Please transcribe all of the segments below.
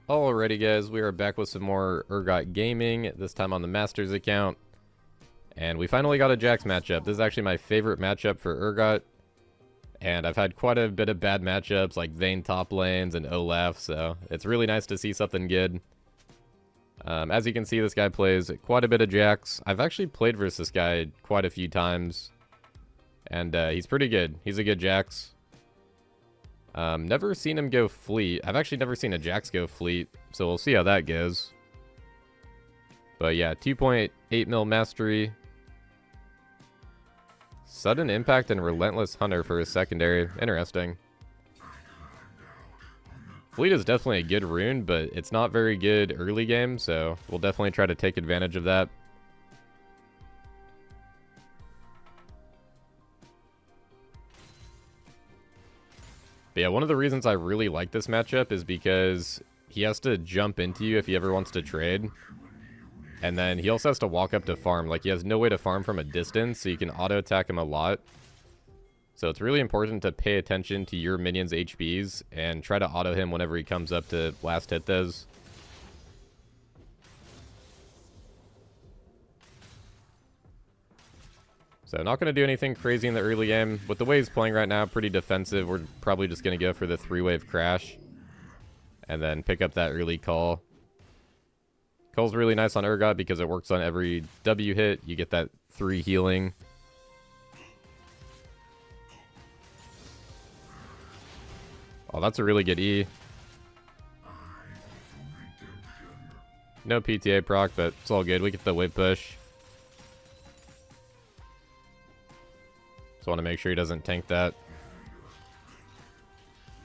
Alrighty guys, we are back with some more Urgot Gaming, this time on the Masters account. And we finally got a Jax matchup. This is actually my favorite matchup for Urgot. And I've had quite a bit of bad matchups like Vayne top lanes and Olaf, so it's really nice to see something good. As you can see, this guy plays quite a bit of Jax. I've actually played versus this guy quite a few times. And he's pretty good. He's a good Jax. Never seen him go fleet. I've actually never seen a Jax go fleet, so we'll see how that goes. But yeah, 2.8 mil mastery. Sudden impact and relentless hunter for his secondary. Interesting. Fleet is definitely a good rune, but it's not very good early game, so we'll definitely try to take advantage of that. But yeah, one of the reasons I really like this matchup is because he has to jump into you if he ever wants to trade. And then he also has to walk up to farm. Like, he has no way to farm from a distance, so you can auto-attack him a lot. So it's really important to pay attention to your minions' HPs and try to auto him whenever he comes up to last hit those. So not going to do anything crazy in the early game. With the way he's playing right now, pretty defensive. We're probably just going to go for the 3-wave crash. And then pick up that early call. Call's really nice on Urgot because it works on every W hit. You get that 3 healing. Oh, that's a really good E. No PTA proc, but it's all good. We get the wave push. Want to make sure he doesn't tank that.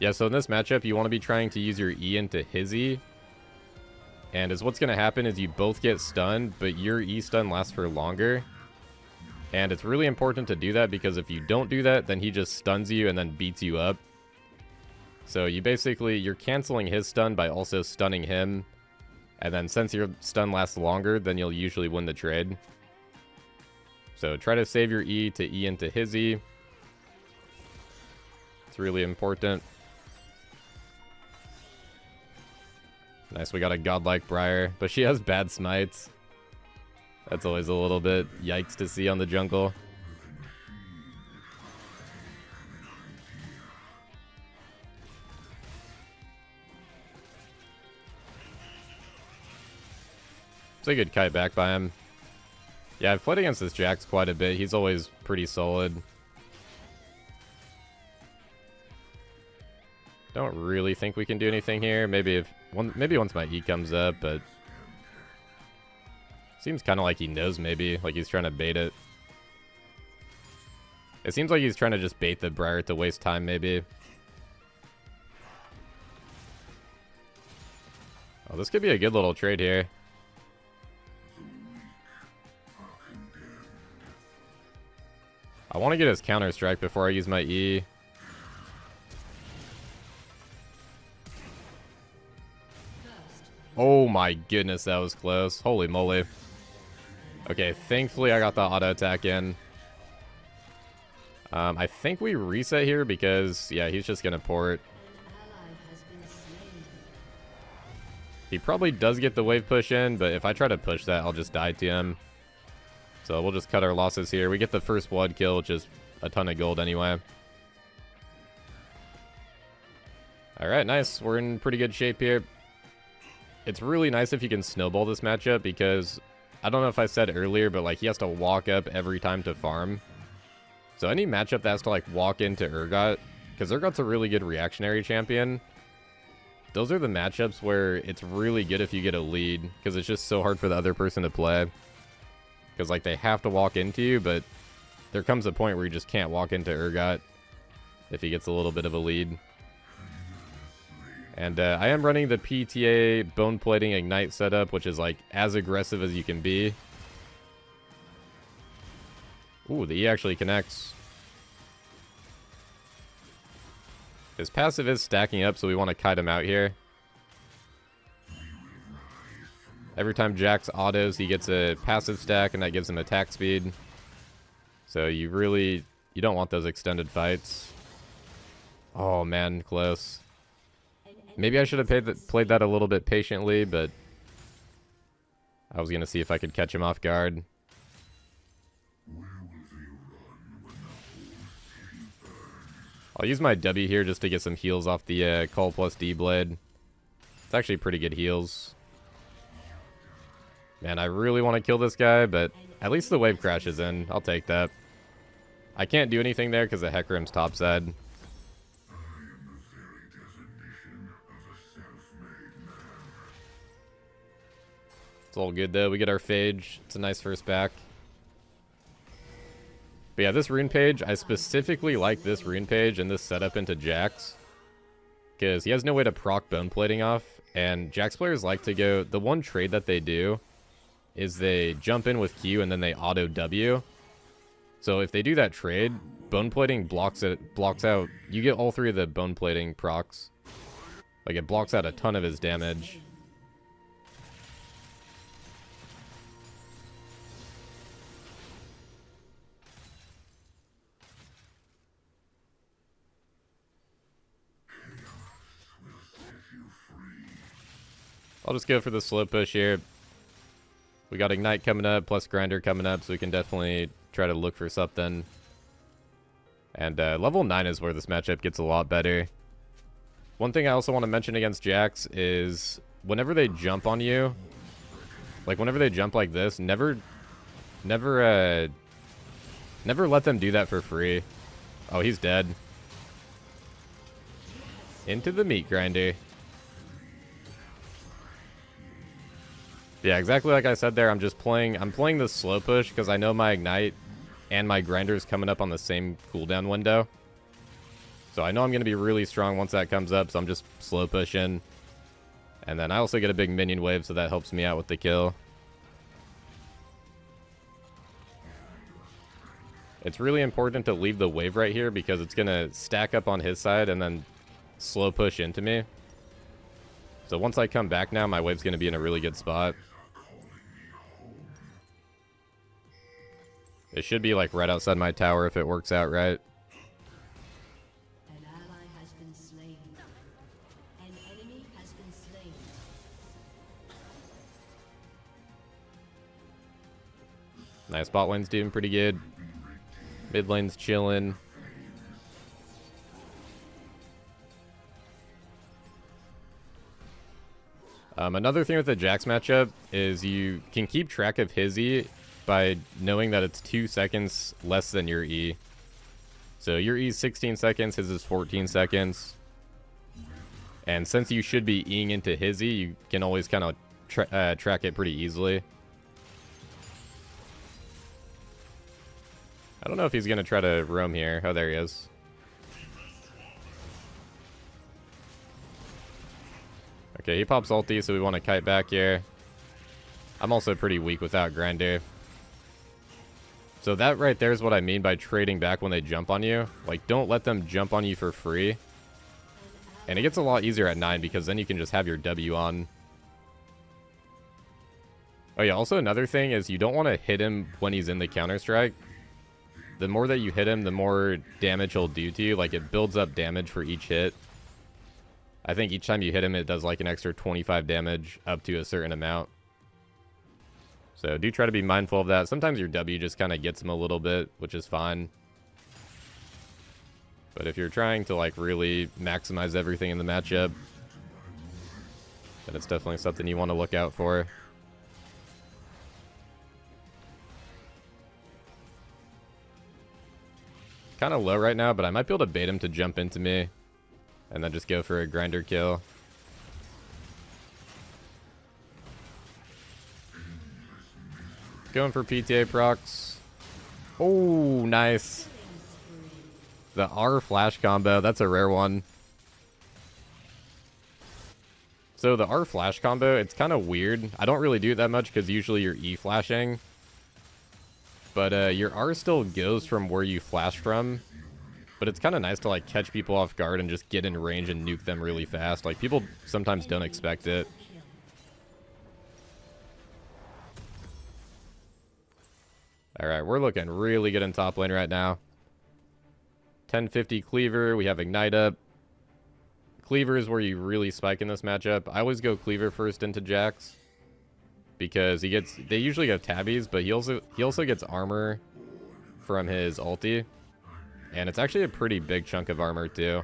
Yeah, so in this matchup, you want to be trying to use your E into his E. And is what's going to happen is you both get stunned, but your E stun lasts for longer. And it's really important to do that because if you don't do that, then he just stuns you and then beats you up. So you're canceling his stun by also stunning him. And then since your stun lasts longer, then you'll usually win the trade. So try to save your E to E into his E. It's really important. Nice, we got a godlike Briar, but she has bad smites. That's always a little bit yikes to see on the jungle. It's a good kite back by him. Yeah, I've played against this Jax quite a bit. He's always pretty solid. Don't really think we can do anything here. Maybe once my E comes up, but seems kind of like he knows maybe, like he's trying to bait it. It seems like he's trying to just bait the Briar to waste time maybe. Oh, this could be a good little trade here. I want to get his counter strike before I use my E. Oh my goodness, that was close. Holy moly. Okay, thankfully I got the auto attack in. I think we reset here because, yeah, he's just going to port. He probably does get the wave push in, but if I try to push that, I'll just die to him. So we'll just cut our losses here. We get the first blood kill, which is a ton of gold anyway. Alright, nice. We're in pretty good shape here. It's really nice if you can snowball this matchup because, I don't know if I said earlier, but like he has to walk up every time to farm. So any matchup that has to like walk into Urgot, because Urgot's a really good reactionary champion, those are the matchups where it's really good if you get a lead, because it's just so hard for the other person to play. Because, like, they have to walk into you, but there comes a point where you just can't walk into Urgot if he gets a little bit of a lead. And I am running the PTA Bone Plating Ignite setup, which is, like, as aggressive as you can be. Ooh, the E actually connects. His passive is stacking up, so we want to kite him out here. Every time Jax autos, he gets a passive stack, and that gives him attack speed. So you don't want those extended fights. Oh man, close. An Maybe I should have played that a little bit patiently, but I was going to see if I could catch him off guard. I'll use my W here just to get some heals off the Call plus D blade. It's actually pretty good heals. Man, I really want to kill this guy, but at least the wave crashes in. I'll take that. I can't do anything there because the Hecarim's topside. It's all good though. We get our Phage. It's a nice first back. But yeah, this rune page, I specifically like this rune page and this setup into Jax. Because he has no way to proc bone plating off. And Jax players like to go... The one trade that they do is they jump in with Q and then they auto W. So if they do that trade, bone plating blocks out... You get all three of the bone plating procs. Like it blocks out a ton of his damage. I'll just go for the slow push here. We got Ignite coming up, plus Grinder coming up, so we can definitely try to look for something. And level 9 is where this matchup gets a lot better. One thing I also want to mention against Jax is whenever they jump on you, like whenever they jump like this, never let them do that for free. Oh, he's dead. Into the meat grinder. Yeah, exactly like I said there. I'm playing the slow push because I know my Ignite and my Grinder is coming up on the same cooldown window. So I know I'm going to be really strong once that comes up, so I'm just slow pushing. And then I also get a big minion wave, so that helps me out with the kill. It's really important to leave the wave right here because it's going to stack up on his side and then slow push into me. So once I come back now, my wave's going to be in a really good spot. It should be like right outside my tower if it works out right. An ally has been slain. An enemy has been slain. Nice, bot lane's doing pretty good. Mid lane's chilling. Another thing with the Jax matchup is you can keep track of his E by knowing that it's 2 seconds less than your E. So your E is 16 seconds, his is 14 seconds. And since you should be Eing into his E, you can always kind of track it pretty easily. I don't know if he's going to try to roam here. Oh, there he is. Okay, he pops ulti, so we want to kite back here. I'm also pretty weak without Grinder. So that right there is what I mean by trading back when they jump on you. Like, don't let them jump on you for free. And it gets a lot easier at 9 because then you can just have your W on. Oh yeah, also another thing is you don't want to hit him when he's in the Counter-Strike. The more that you hit him, the more damage he'll do to you. Like, it builds up damage for each hit. I think each time you hit him, it does like an extra 25 damage up to a certain amount. So do try to be mindful of that. Sometimes your W just kind of gets him a little bit, which is fine. But if you're trying to like really maximize everything in the matchup, then it's definitely something you want to look out for. Kind of low right now, but I might be able to bait him to jump into me and then just go for a Grinder kill. Going for PTA procs. Oh, nice. The R flash combo. That's a rare one. So the R flash combo, it's kind of weird. I don't really do it that much because usually you're E flashing. But your R still goes from where you flash from. But it's kind of nice to like catch people off guard and just get in range and nuke them really fast. Like people sometimes don't expect it. Alright, we're looking really good in top lane right now. 1050 cleaver, we have Ignite up. Cleaver is where you really spike in this matchup. I always go Cleaver first into Jax because they usually get tabbies, but he also gets armor from his ulti, and it's actually a pretty big chunk of armor too.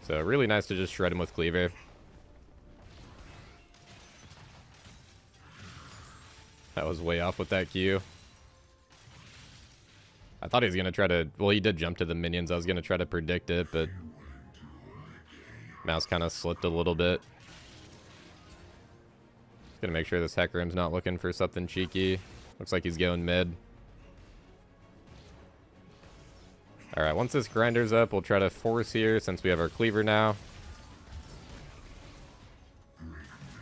So really nice to just shred him with Cleaver. That was way off with that Q. I thought he was going to try to... Well, he did jump to the minions. I was going to try to predict it, but... Mouse kind of slipped a little bit. Just going to make sure this Hecarim's not looking for something cheeky. Looks like he's going mid. Alright, once this grinder's up, we'll try to force here since we have our Cleaver now.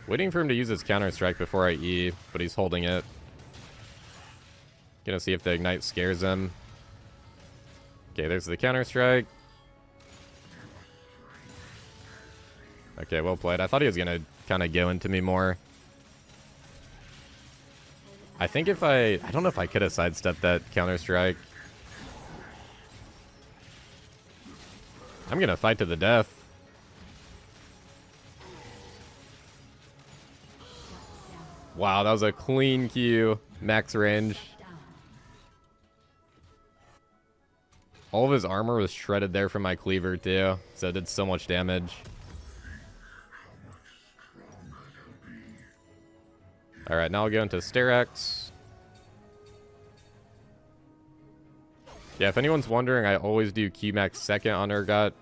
Waiting for him to use his Counter-Strike before I E, but he's holding it. Gonna see if the Ignite scares him. Okay, there's the Counter-Strike. Okay, well played. I thought he was gonna kind of go into me more. I think if I don't know if I could have sidestepped that Counter-Strike. I'm gonna fight to the death. Wow, that was a clean Q. Max range. All of his armor was shredded there from my Cleaver too, so it did so much damage. Alright, now I'll go into Sterex. Yeah, if anyone's wondering, I always do Q max second on Urgot.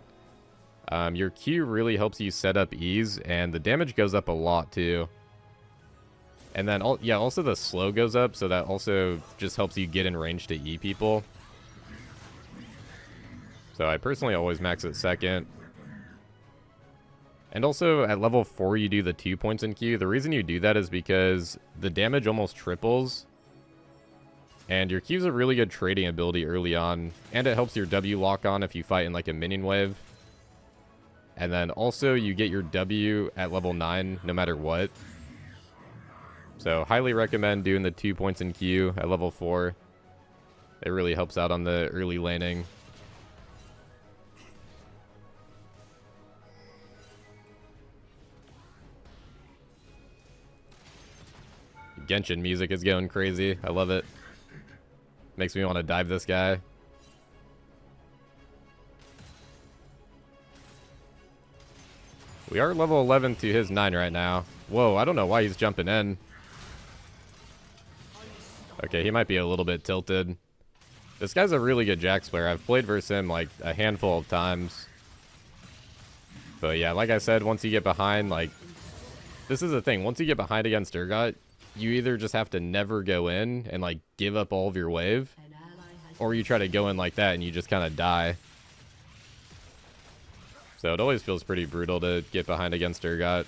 Your Q really helps you set up ease, and the damage goes up a lot too. And then, also the slow goes up, so that also just helps you get in range to E people. So I personally always max it second. And also, at level 4, you do the 2 points in Q. The reason you do that is because the damage almost triples. And your Q's a really good trading ability early on. And it helps your W lock on if you fight in like a minion wave. And then also, you get your W at level 9 no matter what. So, highly recommend doing the 2 points in Q at level 4. It really helps out on the early laning. Genshin music is going crazy. I love it. Makes me want to dive this guy. We are level 11 to his 9 right now. Whoa, I don't know why he's jumping in. Okay, he might be a little bit tilted. This guy's a really good Jax player. I've played versus him like a handful of times. But yeah, like I said, once you get behind, like... This is the thing. Once you get behind against Urgot, you either just have to never go in and like give up all of your wave, or you try to go in like that and you just kind of die. So it always feels pretty brutal to get behind against Urgot.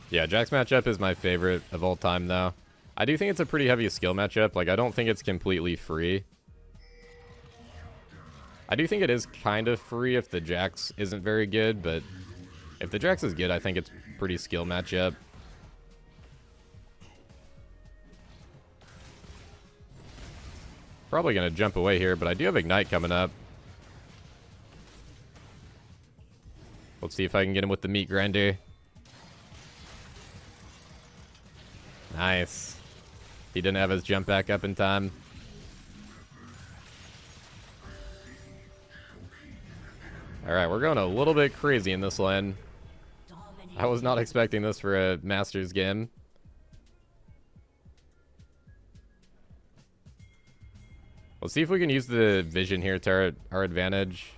Yeah, Jax matchup is my favorite of all time though. I do think it's a pretty heavy skill matchup. Like, I don't think it's completely free. I do think it is kind of free if the Jax isn't very good, but if the Jax is good, I think it's pretty skill matchup. Probably going to jump away here, but I do have Ignite coming up. Let's see if I can get him with the meat grinder. Nice. He didn't have his jump back up in time. Alright, we're going a little bit crazy in this lane. I was not expecting this for a Masters game. Let's see if we can use the vision here to our advantage.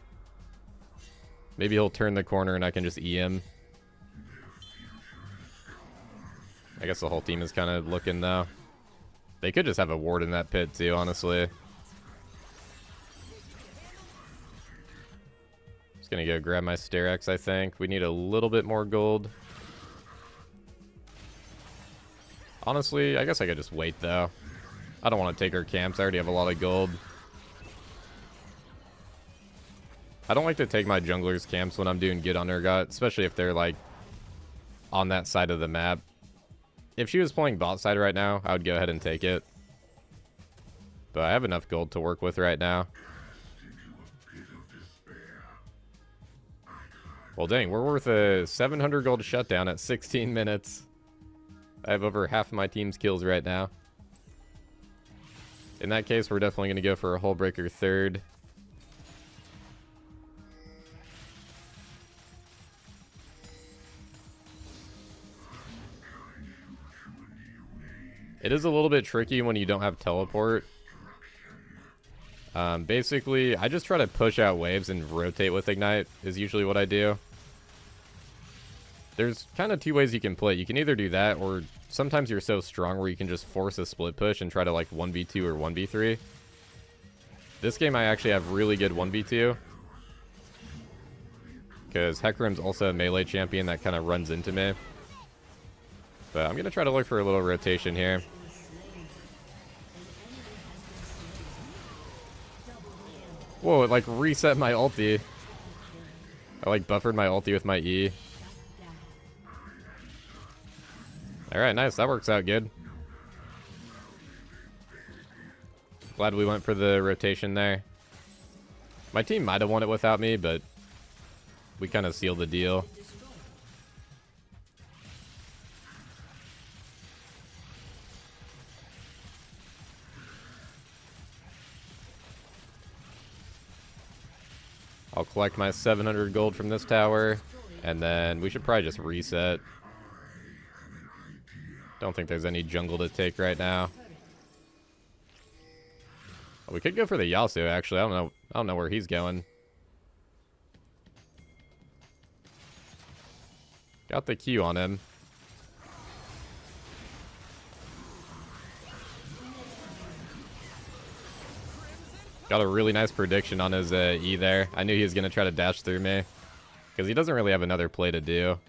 Maybe he'll turn the corner and I can just E him. I guess the whole team is kind of looking though. They could just have a ward in that pit too, honestly. Just gonna go grab my Sterex, I think. We need a little bit more gold. Honestly, I guess I could just wait though. I don't want to take our camps. I already have a lot of gold. I don't like to take my jungler's camps when I'm doing good on Urgot, especially if they're like on that side of the map. If she was playing bot side right now, I would go ahead and take it. But I have enough gold to work with right now. Well, dang, we're worth a 700 gold shutdown at 16 minutes. I have over half of my team's kills right now. In that case, we're definitely going to go for a hull breaker third. It is a little bit tricky when you don't have teleport. Basically, I just try to push out waves and rotate with Ignite is usually what I do. There's kind of two ways you can play. You can either do that, or sometimes you're so strong where you can just force a split push and try to like 1v2 or 1v3. This game I actually have really good 1v2. Because Hecarim's also a melee champion that kind of runs into me. But I'm going to try to look for a little rotation here. Whoa, it like reset my ulti. I like buffered my ulti with my E. Alright, nice. That works out good. Glad we went for the rotation there. My team might have won it without me, but we kind of sealed the deal. I'll collect my 700 gold from this tower, and then we should probably just reset. Don't think there's any jungle to take right now. Oh, we could go for the Yasuo, actually. I don't know where he's going. Got the Q on him. Got a really nice prediction on his E there. I knew he was going to try to dash through me, because he doesn't really have another play to do.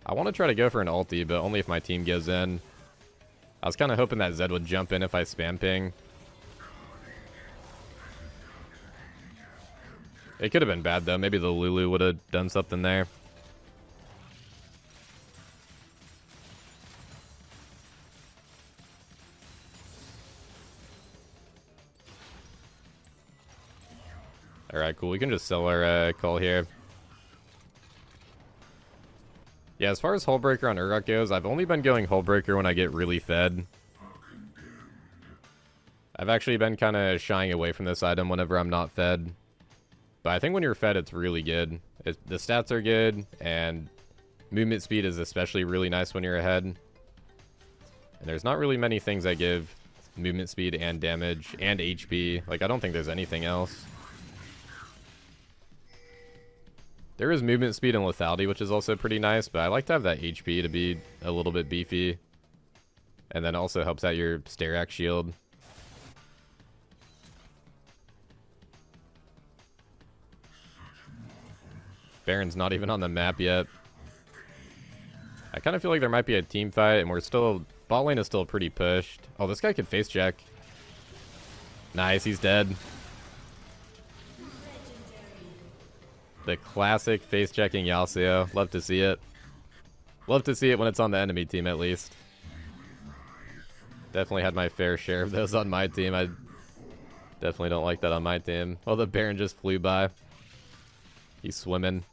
I want to try to go for an ulti, but only if my team gives in. I was kind of hoping that Zed would jump in if I spam ping. It could have been bad, though. Maybe the Lulu would have done something there. Alright, cool. We can just sell our call here. Yeah, as far as Hullbreaker on Urgot goes, I've only been going Hullbreaker when I get really fed. I've actually been kind of shying away from this item whenever I'm not fed. But I think when you're fed, it's really good. The stats are good, and movement speed is especially really nice when you're ahead. And there's not really many things that give movement speed and damage and HP. Like, I don't think there's anything else. There is movement speed and lethality, which is also pretty nice, but I like to have that HP to be a little bit beefy. And then also helps out your Sterac shield. Baron's not even on the map yet. I kind of feel like there might be a team fight, and we're still... Bot lane is still pretty pushed. Oh, this guy could face check. Nice, he's dead. The classic face-checking Yasuo. Love to see it. Love to see it when it's on the enemy team, at least. Definitely had my fair share of those on my team. I definitely don't like that on my team. Oh, the Baron just flew by. He's swimming.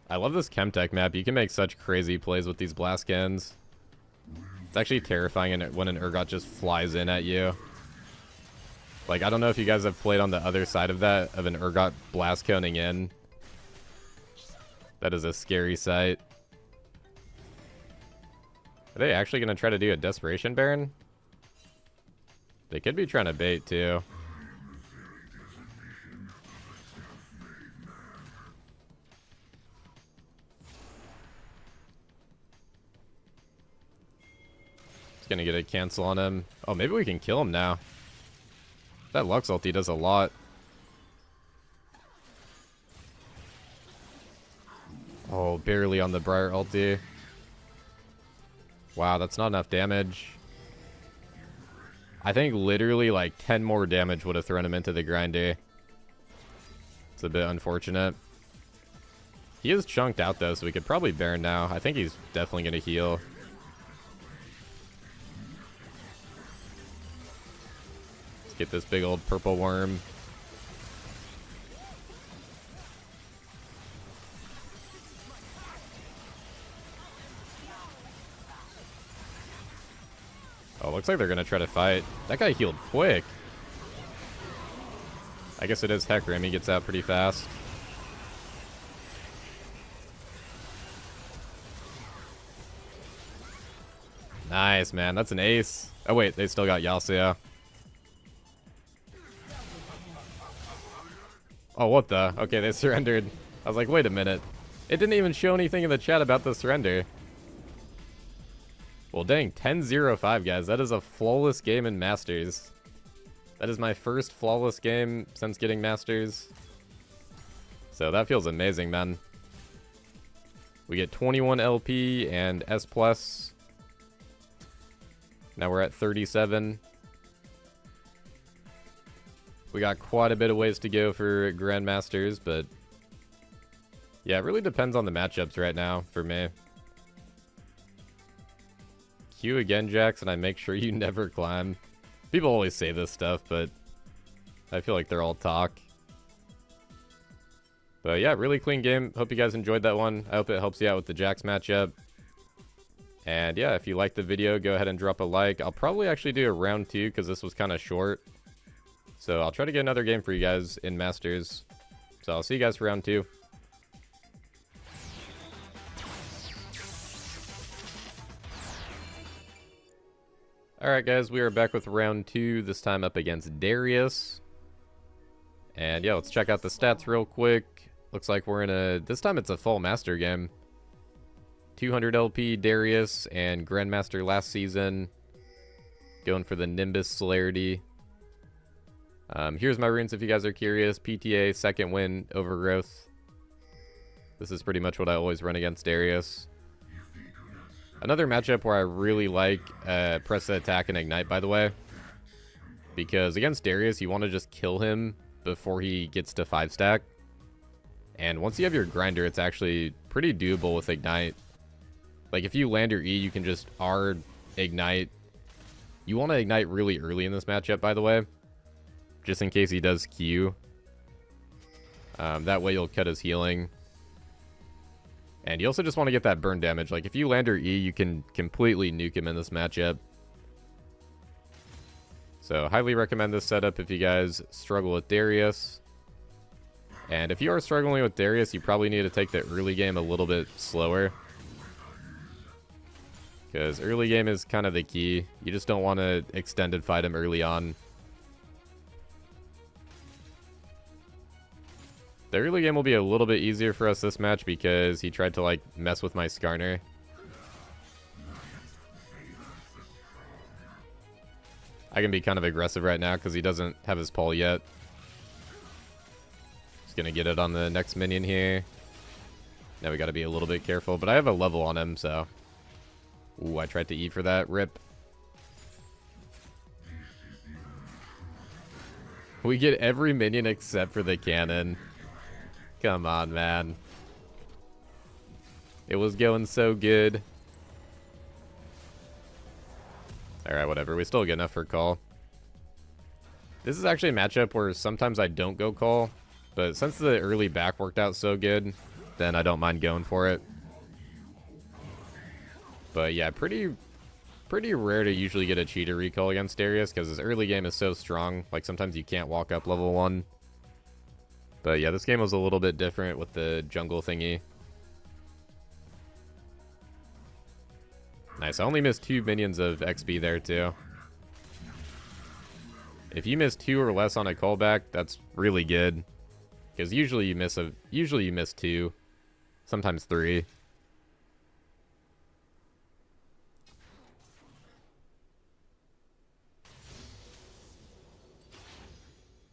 I love this Chemtech map. You can make such crazy plays with these blast cannons. It's actually terrifying when an Urgot just flies in at you. Like, I don't know if you guys have played on the other side of that, of an Urgot blast coning in. That is a scary sight. Are they actually going to try to do a Desperation Baron? They could be trying to bait, too. Gonna get a cancel on him. Oh, maybe we can kill him now. That Lux ulti does a lot. Oh, barely on the Briar ulti. Wow, that's not enough damage. I think literally like 10 more damage would have thrown him into the grinder. It's a bit unfortunate. He is chunked out, though, so we could probably Baron now. I think he's definitely going to heal. Let's get this big old purple worm. Oh, looks like they're going to try to fight. That guy healed quick. I guess it is Hecarim. He gets out pretty fast. Nice, man. That's an ace. Oh, wait. They still got Yasuo. Oh, what the? Okay, they surrendered. I was like, wait a minute. It didn't even show anything in the chat about the surrender. Well, dang. 10-0-5, guys. That is a flawless game in Masters. That is my first flawless game since getting Masters. So that feels amazing, man. We get 21 LP and S+. Now we're at 37. We got quite a bit of ways to go for Grandmasters, but yeah, it really depends on the matchups right now for me. Q again, Jax, and I make sure you never climb. People always say this stuff, but I feel like they're all talk. But yeah, really clean game. Hope you guys enjoyed that one. I hope it helps you out with the Jax matchup. And yeah, if you liked the video, go ahead and drop a like. I'll probably actually do a round 2 because this was kind of short. So I'll try to get another game for you guys in Masters. So I'll see you guys for round 2. Alright guys, we are back with round 2, this time up against Darius. And yeah, let's check out the stats real quick. Looks like we're in a... This time it's a full Master game. 200 LP Darius and Grandmaster last season. Going for the Nimbus Celerity. Here's my runes if you guys are curious. PTA, second win, Overgrowth. This is pretty much what I always run against Darius. Another matchup where I really like press the attack and ignite, by the way. Because against Darius, you want to just kill him before he gets to 5-stack. And once you have your grinder, it's actually pretty doable with ignite. Like, if you land your E, you can just R ignite. You want to ignite really early in this matchup, by the way. Just in case he does Q. That way you'll cut his healing. And you also just want to get that burn damage. Like, if you land your E, you can completely nuke him in this matchup. So, highly recommend this setup if you guys struggle with Darius. And if you are struggling with Darius, you probably need to take the early game a little bit slower. Because early game is kind of the key. You just don't want to extended fight him early on. The early game will be a little bit easier for us this match because he tried to, like, mess with my Skarner. I can be kind of aggressive right now because he doesn't have his pull yet. Just gonna get it on the next minion here. Now we gotta be a little bit careful, but I have a level on him, so... Ooh, I tried to E for that. Rip. We get every minion except for the cannon. Come on, man. It was going so good. Alright, whatever. We still get enough for call. This is actually a matchup where sometimes I don't go call. But since the early back worked out so good, then I don't mind going for it. But yeah, pretty rare to usually get a cheater recall against Darius because his early game is so strong. Like, sometimes you can't walk up level 1. But yeah, this game was a little bit different with the jungle thingy. Nice. I only missed 2 minions of XP there too. If you miss 2 or less on a callback, that's really good. Because usually you miss 2, sometimes 3.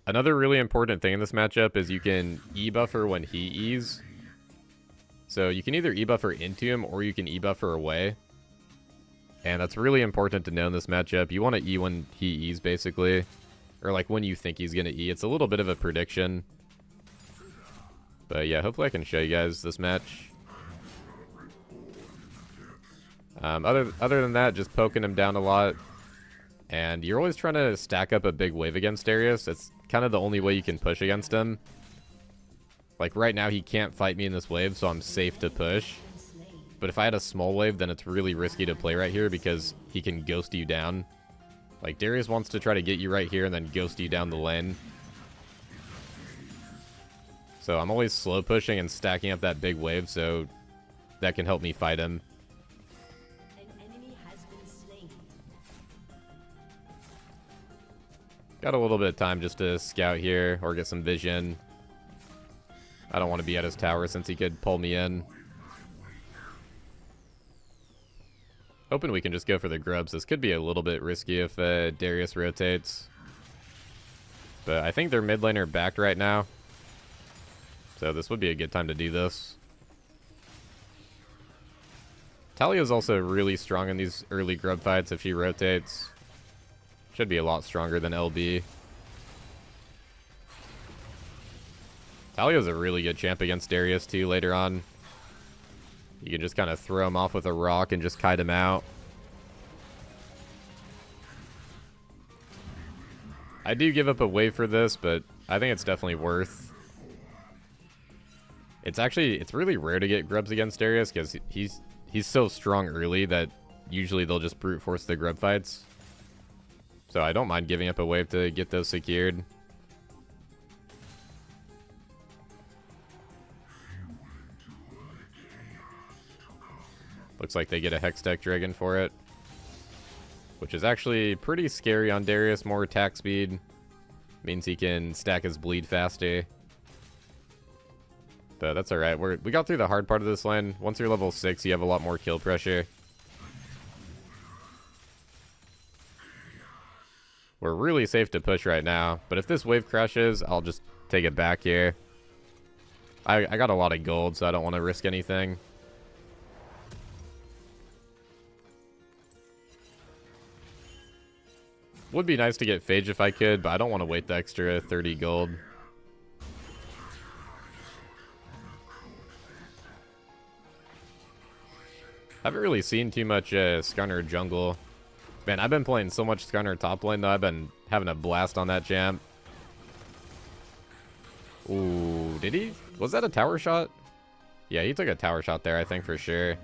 Another really important thing in this matchup is you can E-buffer when he E's. So you can either E-buffer into him or you can E-buffer away. And that's really important to know in this matchup. You want to E when he E's, basically. Or like when you think he's going to E. It's a little bit of a prediction. But yeah, hopefully I can show you guys this match. Other than that, just poking him down a lot. And you're always trying to stack up a big wave against Darius. It's kind of the only way you can push against him. Like right now, he can't fight me in this wave, so I'm safe to push. But if I had a small wave, then it's really risky to play right here because he can ghost you down. Like Darius wants to try to get you right here and then ghost you down the lane. So I'm always slow pushing and stacking up that big wave so that can help me fight him. Got a little bit of time just to scout here or get some vision. I don't want to be at his tower since he could pull me in. Hoping we can just go for the grubs. This could be a little bit risky if Darius rotates. But I think their mid laner backed right now. So this would be a good time to do this. Talia's also really strong in these early grub fights if she rotates. Should be a lot stronger than LB. Talia's a really good champ against Darius too later on. You can just kind of throw him off with a rock and just kite him out. I do give up a wave for this, but I think it's definitely worth. It's really rare to get grubs against Darius because he's so strong early that usually they'll just brute force the grub fights. So I don't mind giving up a wave to get those secured. Looks like they get a Hextech Dragon for it. Which is actually pretty scary on Darius. More attack speed. Means he can stack his bleed faster. But that's alright. We got through the hard part of this lane. Once you're level 6, you have a lot more kill pressure. We're really safe to push right now. But if this wave crashes, I'll just take it back here. I got a lot of gold, so I don't want to risk anything. Would be nice to get Phage if I could, but I don't want to wait the extra 30 gold. Haven't really seen too much Skarner jungle. Man, I've been playing so much Skarner top lane, though. I've been having a blast on that champ. Ooh, did he? Was that a tower shot? Yeah, he took a tower shot there, I think, for sure.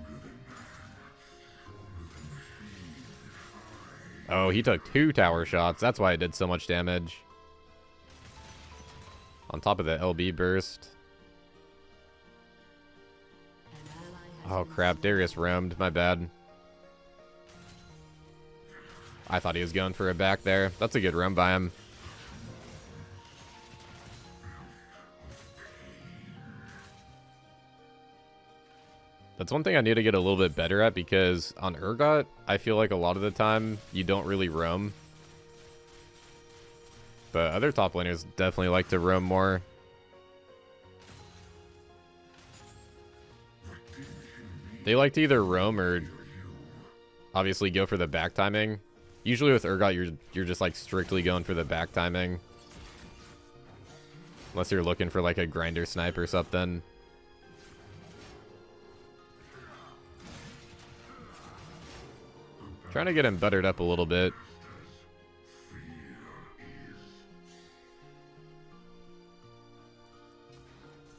Oh, he took 2 tower shots. That's why it did so much damage. On top of the LB burst. Oh, crap. Darius roamed. My bad. I thought he was going for a back there. That's a good roam by him. That's one thing I need to get a little bit better at, because on Urgot, I feel like a lot of the time you don't really roam. But other top laners definitely like to roam more. They like to either roam or obviously go for the back timing. Usually with Urgot, you're just like strictly going for the back timing. Unless you're looking for like a grinder snipe or something. Trying to get him buttered up a little bit.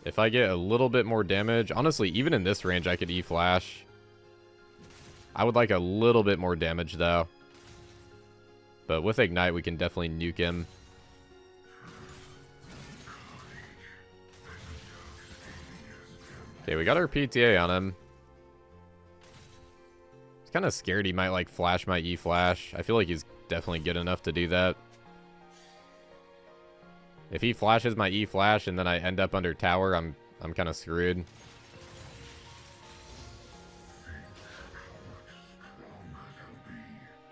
If I get a little bit more damage, honestly, even in this range, I could E-flash. I would like a little bit more damage, though. But with Ignite, we can definitely nuke him. Okay, we got our PTA on him. Kind of scared he might like flash my E-flash. I feel like he's definitely good enough to do that. If he flashes my E-flash and then I end up under tower, I'm kind of screwed.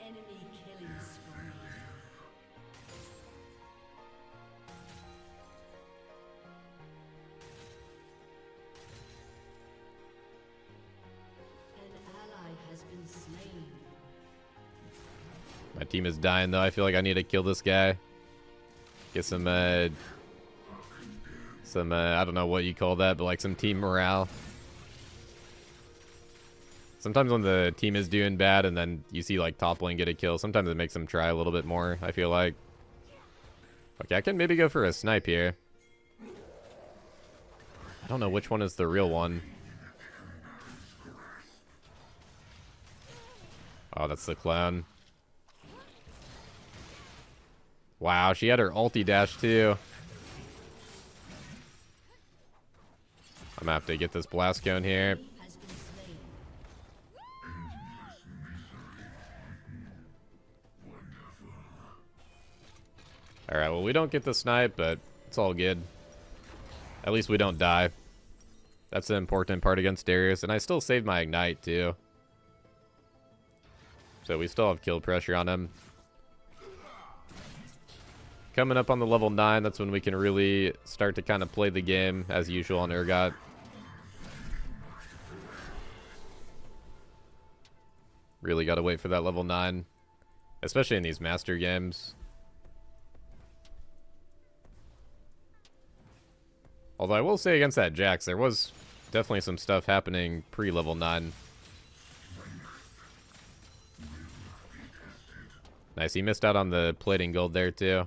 Enemy killing spree. My team is dying, though. I feel like I need to kill this guy. Get some Some, I don't know what you call that, but like some team morale. Sometimes when the team is doing bad and then you see like top lane get a kill, sometimes it makes them try a little bit more, I feel like. Okay, I can maybe go for a snipe here. I don't know which one is the real one. Oh, that's the clown. Wow, she had her ulti dash too. I'm gonna have to get this blast cone here. Alright, well, we don't get the snipe, but it's all good. At least we don't die. That's the important part against Darius. And I still saved my ignite, too. So we still have kill pressure on him. Coming up on the level 9, that's when we can really start to kind of play the game, as usual on Urgot. Really got to wait for that level 9. Especially in these master games. Although I will say against that Jax, there was definitely some stuff happening pre-level 9. Nice, he missed out on the plating gold there too. An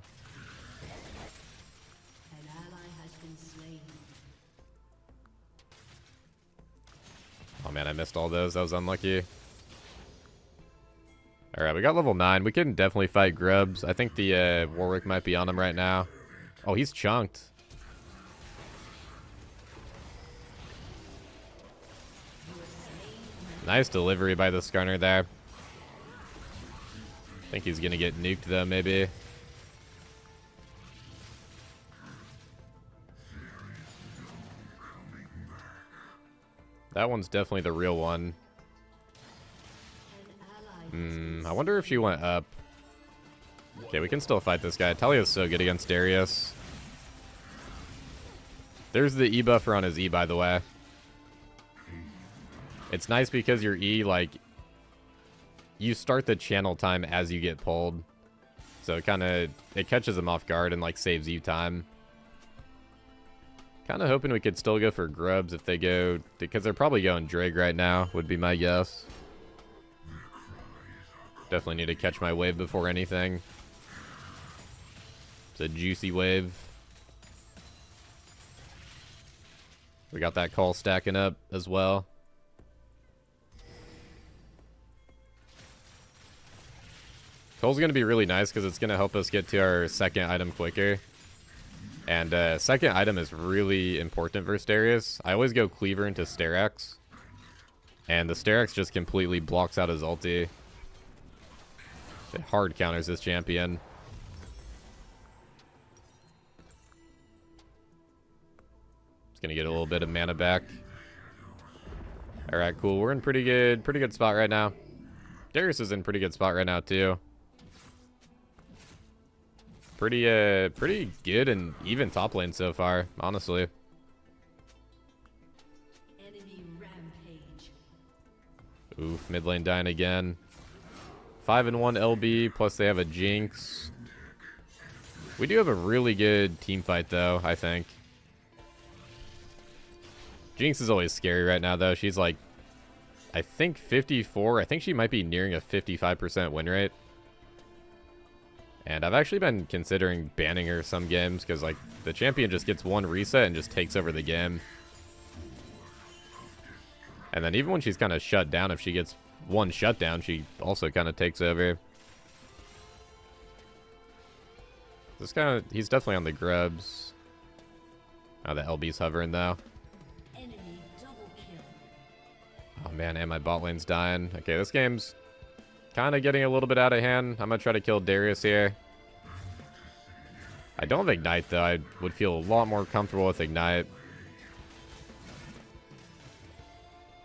ally has been slain. Oh man, I missed all those. That was unlucky. Alright, we got level 9. We can definitely fight Grubs. I think the Warwick might be on him right now. Oh, he's chunked. Nice delivery by the Skarner there. I think he's gonna get nuked though, maybe. That one's definitely the real one. I wonder if she went up. Okay, we can still fight this guy. Talia's so good against Darius. There's the E buffer on his E, by the way. It's nice because your E, like, you start the channel time as you get pulled. So it catches him off guard and, like, saves you time. Kind of hoping we could still go for Grubs if they go, because they're probably going Drake right now, would be my guess. Definitely need to catch my wave before anything. It's a juicy wave. We got that call stacking up as well. Coal's going to be really nice because it's going to help us get to our second item quicker. And second item is really important versus Darius. I always go Cleaver into Sterak's. And the Sterak's just completely blocks out his ulti. It hard counters this champion. It's going to get a little bit of mana back. Alright, cool. We're in pretty good spot right now. Darius is in pretty good spot right now, too. Pretty good and even top lane so far, honestly. Enemy rampage. Oof, mid lane dying again. 5-1 LB, plus they have a Jinx. We do have a really good team fight, though, I think. Jinx is always scary right now, though. She's like, I think 54. I think she might be nearing a 55% win rate. And I've actually been considering banning her some games because, like, the champion just gets one reset and just takes over the game. And then even when she's kind of shut down, if she gets one shutdown, she also kind of takes over. This guy, he's definitely on the Grubs. Oh, the LB's hovering, though. Enemy double kill. Oh, man, and my bot lane's dying. Okay, this game's kind of getting a little bit out of hand. I'm going to try to kill Darius here. I don't have Ignite, though. I would feel a lot more comfortable with Ignite.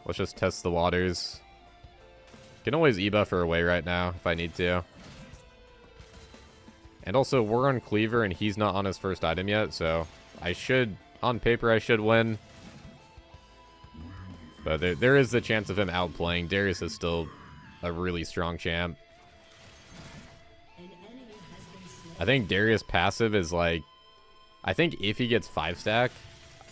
Let's just test the waters. Can always E-buffer away right now if I need to. And also, we're on Cleaver and he's not on his first item yet, so I should, on paper, I should win. But there is the chance of him outplaying. Darius is still a really strong champ. An enemy has been slain. I think Darius' passive is like I think if he gets 5 stack,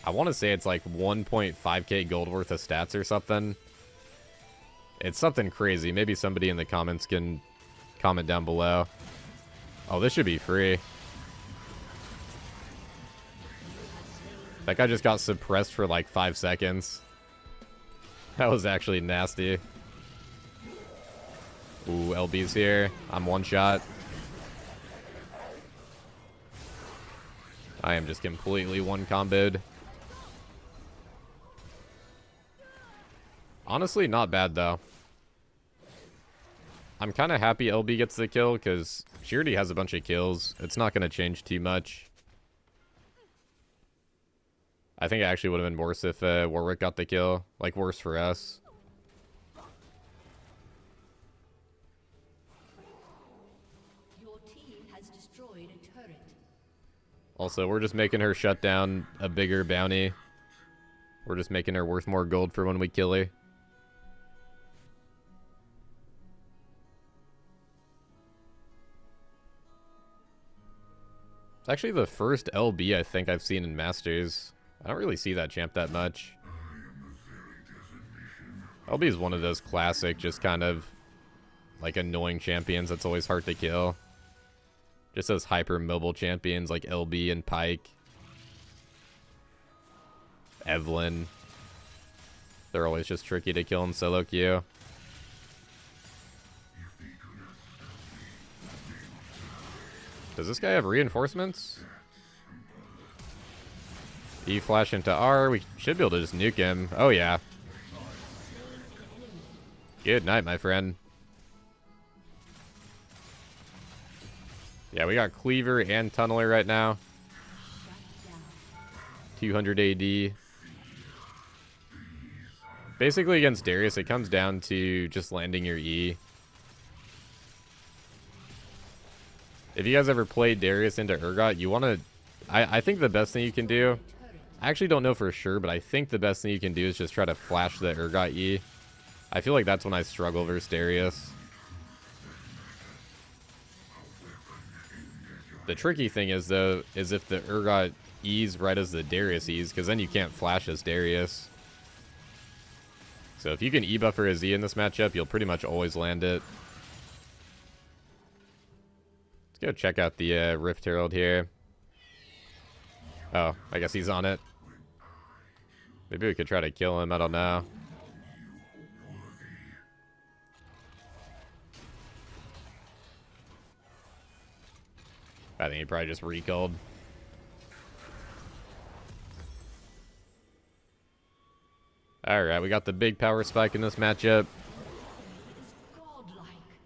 I want to say it's like 1.5k gold worth of stats or something. It's something crazy. Maybe somebody in the comments can comment down below. Oh, this should be free. That guy just got suppressed for like 5 seconds. That was actually nasty. Ooh, LB's here. I'm one shot. I am just completely one comboed. Honestly, not bad though. I'm kind of happy LB gets the kill because she already has a bunch of kills. It's not going to change too much. I think it actually would have been worse if Warwick got the kill. Like, worse for us. Your team has destroyed a turret. Also, we're just making her shut down a bigger bounty. We're just making her worth more gold for when we kill her. It's actually the first LB I think I've seen in Masters. I don't really see that champ that much. LB is one of those classic, just kind of like annoying champions that's always hard to kill. Just those hyper mobile champions like LB and Pike. Evelyn. They're always just tricky to kill in solo queue. Does this guy have reinforcements? E flash into R. We should be able to just nuke him. Oh, yeah. Good night, my friend. Yeah, we got Cleaver and Tunneler right now. 200 AD. Basically, against Darius, it comes down to just landing your E. If you guys ever played Darius into Urgot, you want to... I think the best thing you can do... I actually don't know for sure, but I think the best thing you can do is just try to flash the Urgot E. I feel like that's when I struggle versus Darius. The tricky thing is, though, is if the Urgot E's right as the Darius E's, because then you can't flash as Darius. So if you can E-buffer his E in this matchup, you'll pretty much always land it. Let's go check out the Rift Herald here. Oh, I guess he's on it. Maybe we could try to kill him, I don't know. I think he probably just recalled. Alright, we got the big power spike in this matchup.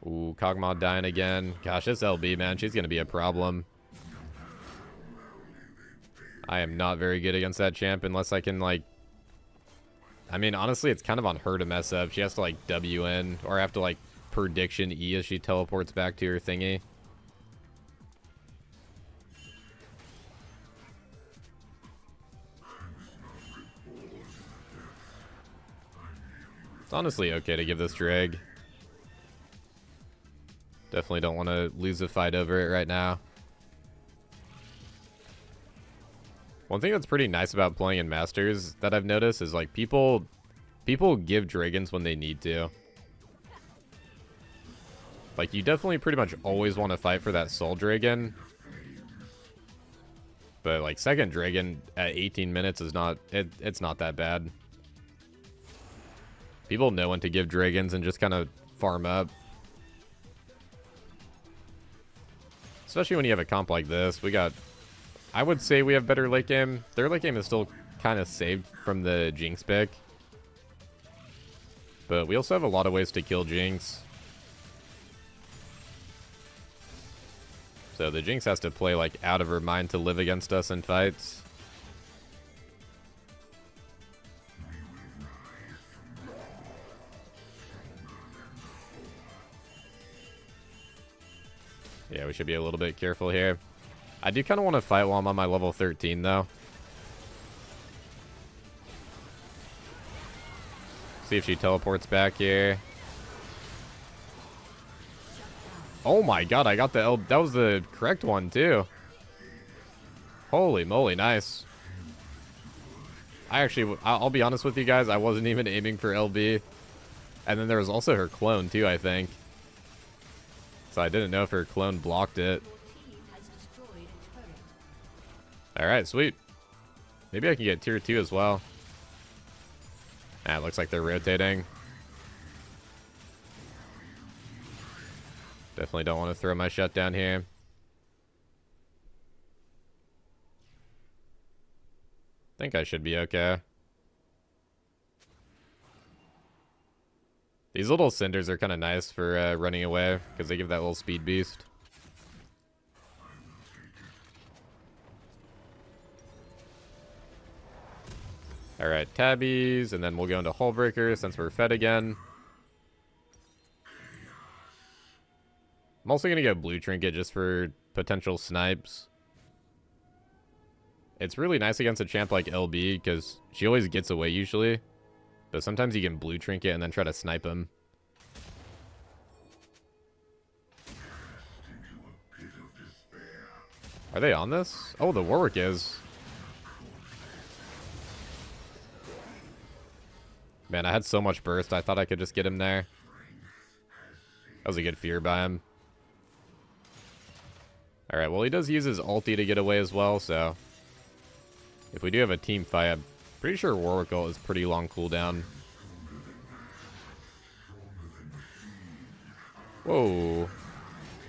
Ooh, Kog'Maw dying again. Gosh, this LB, man, she's going to be a problem. I am not very good against that champ unless I can, like... I mean, honestly, it's kind of on her to mess up. She has to, like, W in, or have to, like, prediction E as she teleports back to her thingy. It's honestly okay to give this drag. Definitely don't want to lose a fight over it right now. One thing that's pretty nice about playing in Masters that I've noticed is like people give dragons when they need to. Like you definitely pretty much always want to fight for that soul dragon. But like second dragon at 18 minutes is not it's not that bad. People know when to give dragons and just kind of farm up. Especially when you have a comp like this. I would say we have better late game. Their late game is still kind of saved from the Jinx pick. But we also have a lot of ways to kill Jinx. So the Jinx has to play like out of her mind to live against us in fights. Yeah, we should be a little bit careful here. I do kind of want to fight while I'm on my level 13, though. See if she teleports back here. Oh my god, I got the L. That was the correct one, too. Holy moly, nice. I'll be honest with you guys, I wasn't even aiming for LB. And then there was also her clone too, I think. So I didn't know if her clone blocked it. Alright, sweet. Maybe I can get tier 2 as well. Ah, it looks like they're rotating. Definitely don't want to throw my shutdown here. Think I should be okay. These little cinders are kind of nice for running away because they give that little speed boost. Alright, tabbies, and then we'll go into Hullbreaker since we're fed again. I'm also going to go Blue Trinket just for potential snipes. It's really nice against a champ like LB because she always gets away usually. But sometimes you can Blue Trinket and then try to snipe him. Are they on this? Oh, the Warwick is. Man, I had so much burst. I thought I could just get him there. That was a good fear by him. Alright, well, he does use his ulti to get away as well, so... If we do have a team fight, I'm pretty sure Warwick ult is pretty long cooldown. Whoa.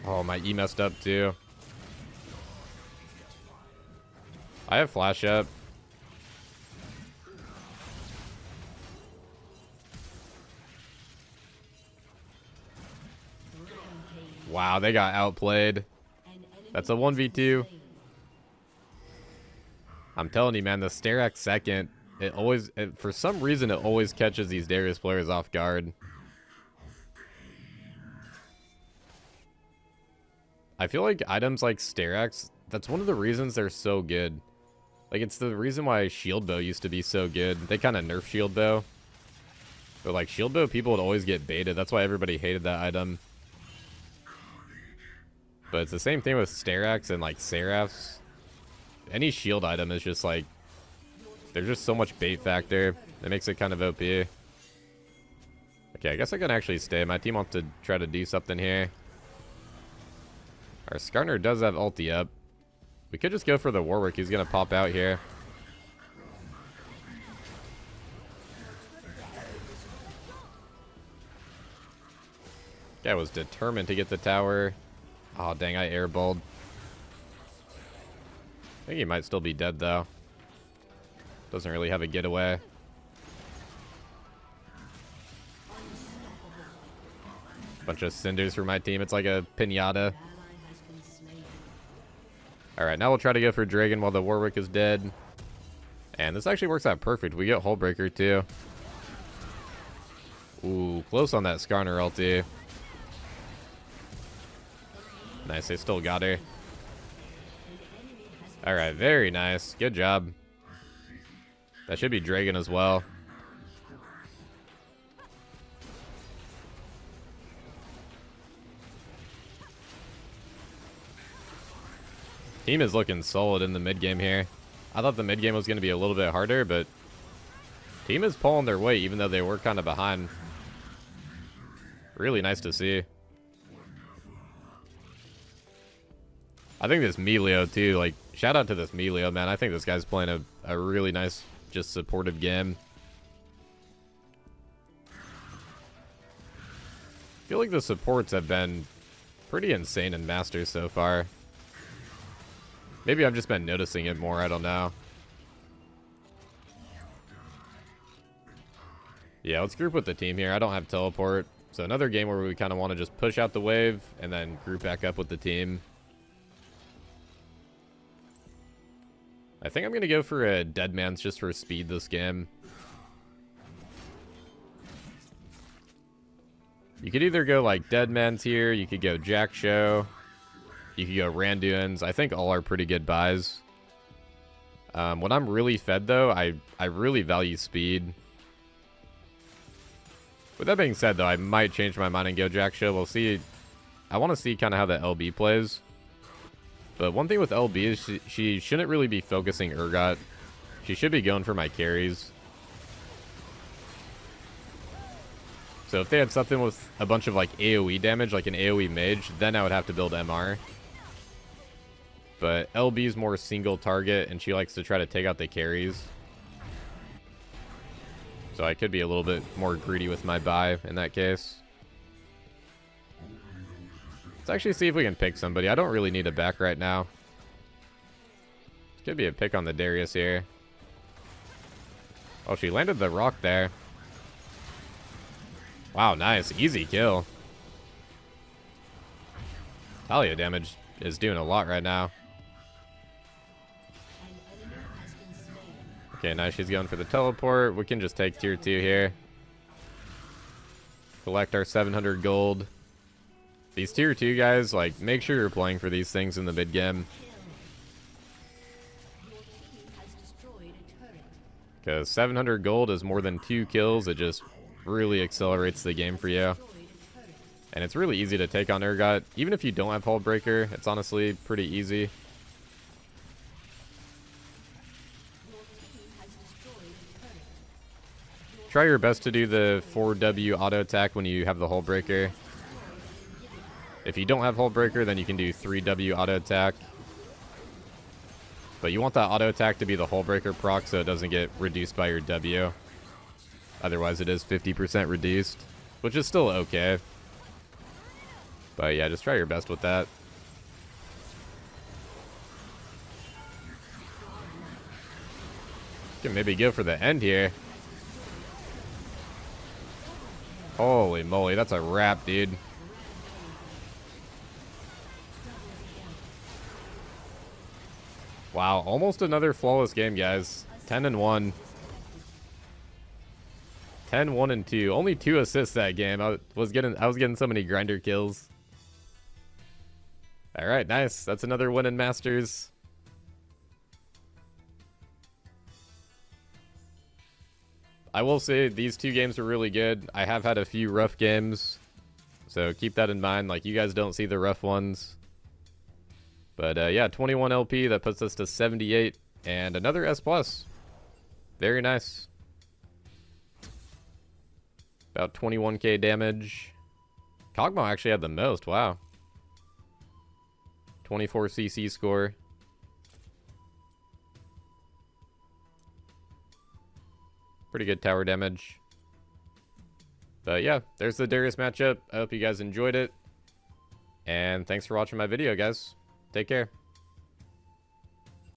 Oh, my E messed up too. I have flash up. Wow, they got outplayed. That's a 1v2. I'm telling you, man, the Sterak second, for some reason, it always catches these Darius players off guard. I feel like items like Steraks, that's one of the reasons they're so good. Like, it's the reason why Shield Bow used to be so good. They kind of nerfed Shield Bow. But, like, Shield Bow, people would always get baited. That's why everybody hated that item. But it's the same thing with Steraks and, like, Seraphs. Any shield item is just, like... There's just so much bait factor. That makes it kind of OP. Okay, I guess I can actually stay. My team wants to try to do something here. Our Skarner does have ulti up. We could just go for the Warwick. He's going to pop out here. Guy was determined to get the tower. Oh, dang, I airballed. I think he might still be dead, though. Doesn't really have a getaway. Bunch of cinders for my team. It's like a pinata. Alright, now we'll try to go for Dragon while the Warwick is dead. And this actually works out perfect. We get Hullbreaker, too. Ooh, close on that Skarner ulti. Nice, they still got her. Alright, very nice. Good job. That should be Dragon as well. Team is looking solid in the mid game here. I thought the mid game was going to be a little bit harder, but team is pulling their weight even though they were kind of behind. Really nice to see. I think this Melio too, like, shout out to this Melio, man. I think this guy's playing a really nice, just supportive game. I feel like the supports have been pretty insane in Masters so far. Maybe I've just been noticing it more, I don't know. Yeah, let's group with the team here. I don't have teleport. So another game where we kind of want to just push out the wave and then group back up with the team. I think I'm going to go for a Deadman's just for speed this game. You could either go like Deadman's here, you could go Jack Show, you could go Randuin's. I think all are pretty good buys. When I'm really fed though, I really value speed. With that being said though, I might change my mind and go Jack Show. We'll see. I want to see kind of how the LB plays. But one thing with LB is she shouldn't really be focusing Urgot. She should be going for my carries. So if they had something with a bunch of like AoE damage, like an AoE mage, then I would have to build MR. But LB's more single target, and she likes to try to take out the carries. So I could be a little bit more greedy with my buy in that case. Let's actually see if we can pick somebody. I don't really need a back right now. Could be a pick on the Darius here. Oh, she landed the rock there. Wow, nice. Easy kill. Talia damage is doing a lot right now. Okay, nice. She's going for the teleport. We can just take tier 2 here. Collect our 700 gold. These tier 2 guys, like, make sure you're playing for these things in the mid game. Because 700 gold is more than 2 kills. It just really accelerates the game for you. And it's really easy to take on Urgot. Even if you don't have Hull Breaker, it's honestly pretty easy. Try your best to do the 4W auto attack when you have the Hull Breaker. If you don't have Hull Breaker, then you can do 3W auto attack. But you want that auto attack to be the Hull Breaker proc so it doesn't get reduced by your W. Otherwise it is 50% reduced, which is still okay. But yeah, just try your best with that. You can maybe go for the end here. Holy moly, that's a wrap, dude. Wow, almost another flawless game, guys. 10-1. 10-1-2. Only 2 assists that game. I was getting so many grinder kills. All right, nice. That's another win in Masters. I will say these 2 games are really good. I have had a few rough games, so keep that in mind. Like, you guys don't see the rough ones. But yeah, 21 LP, that puts us to 78, and another S+. Very nice. About 21k damage. Kog'Maw actually had the most, wow. 24 CC score. Pretty good tower damage. But yeah, there's the Darius matchup. I hope you guys enjoyed it. And thanks for watching my video, guys. Take care.